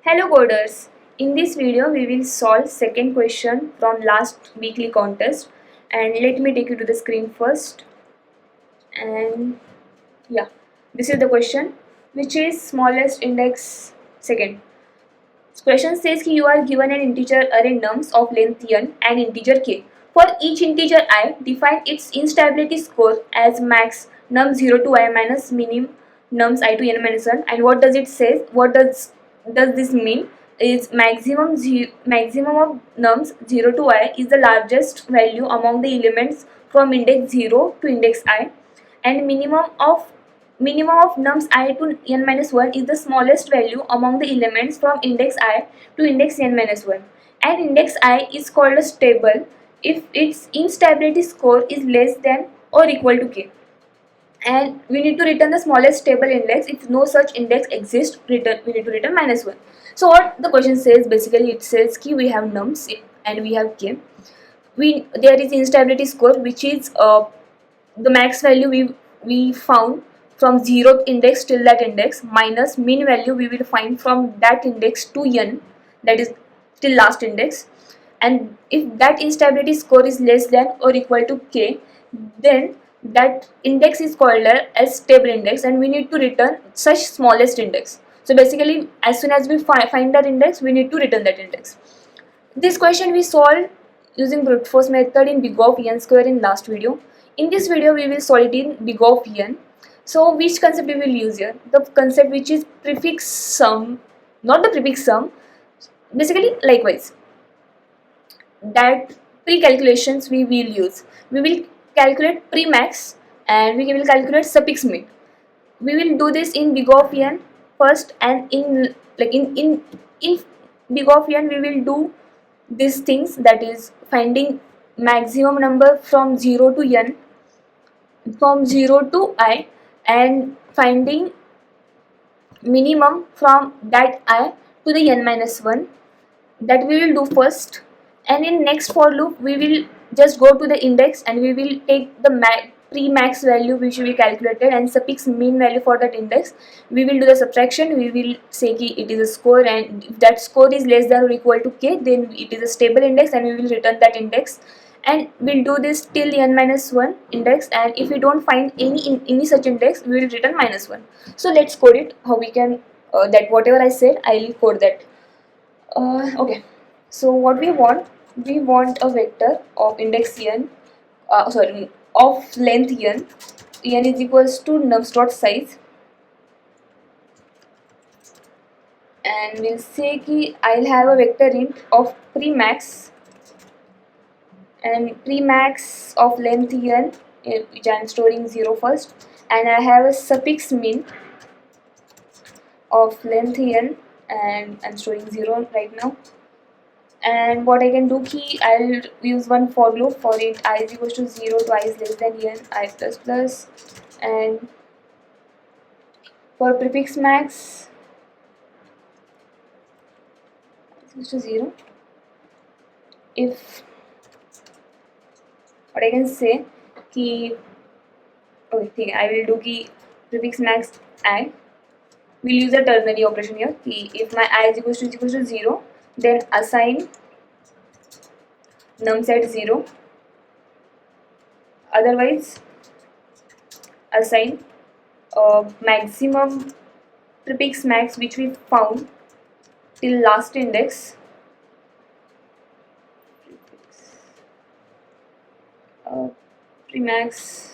Hello coders, in this video we will solve second question from last weekly contest, and let me take you to the screen first. And yeah, this is the question, which is smallest index second. Question says कि you are given an integer array nums of length n and integer k. For each integer I, define its instability score as max num 0 to I minus minim nums I to n minus 1. And what does it say? What does this mean? Is maximum of nums 0 to I is the largest value among the elements from index 0 to index I, and minimum of nums I to n minus 1 is the smallest value among the elements from index I to index n minus 1, and index I is called a stable if its instability score is less than or equal to k. And we need to return the smallest stable index. If no such index exists, we need to return minus 1. So what the question says, basically it says ki we have nums and we have k. There is instability score, which is the max value we found from 0th index till that index, minus mean value we will find from that index to n, that is till last index. And if that instability score is less than or equal to k, then that index is called as stable index, and we need to return such smallest index. So basically, as soon as we find that index, we need to return that index. This question we solved using brute force method in big of n square in last video. In this video, we will solve it in big of n. So which concept we will use here? The concept which is prefix sum, not the prefix sum. Basically, likewise, that pre-calculations we will use. We will calculate pre-max and we will calculate suffix min. We will do this in big of n first, and in big of n we will do these things, that is finding maximum number from 0 to n, from 0 to I, and finding minimum from that I to the n minus 1. That we will do first, and in next for loop we will just go to the index and we will take the pre-max value which we calculated and suffix mean value for that index. We will do the subtraction. We will say ki it is a score, and if that score is less than or equal to k, then it is a stable index and we will return that index. And we'll do this till n minus 1 index, and if we don't find any such index, we will return minus 1. So let's code it. How we can that whatever I said, I'll code that. Okay, so what we want a vector of index n, of length n. N is equals to nums dot size, and we'll say ki I'll have a vector int of pre-max, and pre-max of length n, which I'm storing 0 first, and I have a suffix min of length n, and I'm storing 0 right now. And what I can do ki I'll use one for loop for it. I is equals to 0 to I is less than n, I plus plus, and for prefix max is equals to 0. If what I can say ki, okay, I will do ki prefix max I. We'll use a ternary operation here ki if my I is equals to 0, then assign num set 0, otherwise assign maximum prefix max which we found till last index, premax,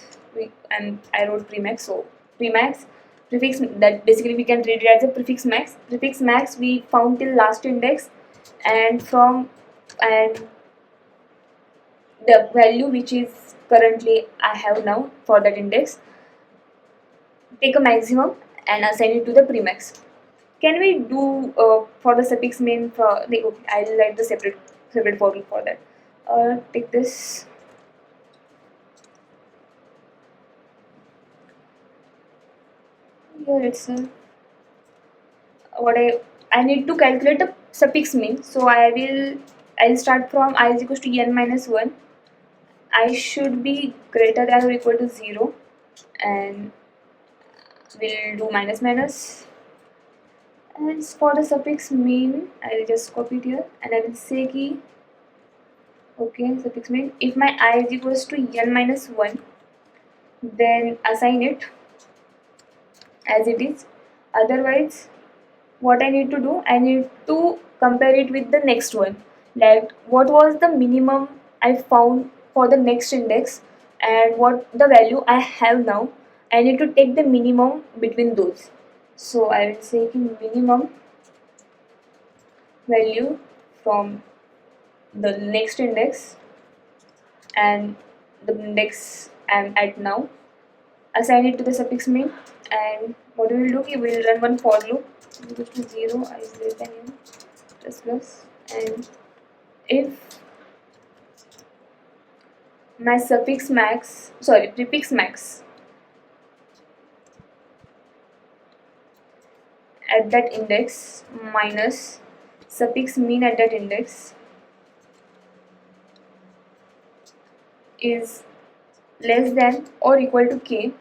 and I wrote premax, so premax prefix, that basically we can read it as a prefix max. Prefix max we found till last index, and the value which is currently I have now for that index, take a maximum and assign it to the premax. Can we do for the suffix min for the, okay, I'll write the separate for loop for that. Take this. Here it's what I need to calculate the suffix min, so I'll start from I is equals to n minus 1. I should be greater than or equal to 0, and we'll do minus minus. As for the suffix mean, I will just copy it here and I will say ki okay, suffix mean if my I is equals to n minus 1, then assign it as it is. Otherwise, what I need to do, I need to compare it with the next one. Like what was the minimum I found for the next index and what the value I have now. I need to take the minimum between those. So I will say minimum value from the next index and the index I'm at now. Assign it to the suffix main, and what we will do, we will run one for loop equals to 0 I is less than n plus and if my prefix max at that index minus suffix mean at that index is less than or equal to k,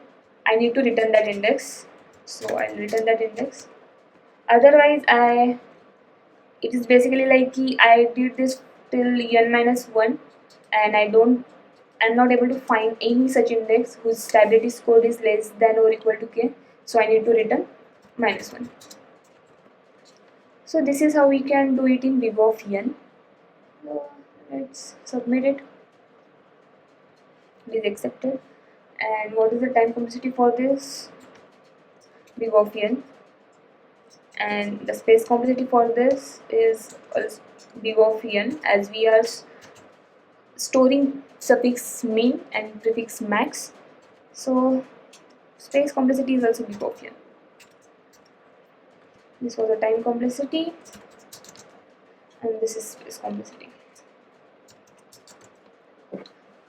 I need to return that index. So I'll return that index. Otherwise, it is basically like I did this till n minus 1 and I'm not able to find any such index whose stability score is less than or equal to k, so I need to return minus 1. So this is how we can do it in big of n. So let's submit it. It is accepted. And what is the time complexity for this? Big of n. And the space complexity for this is also big of n, as we are storing suffix min and prefix max. So space complexity is also big of n. This was the time complexity and this is space complexity.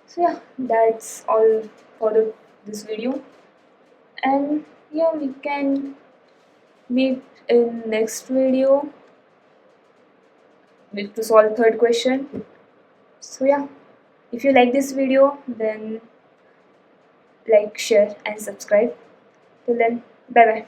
So yeah, that's all for this video, and yeah, we can meet in next video to solve third question. So yeah, if you like this video, then like, share and subscribe. Till then, bye bye.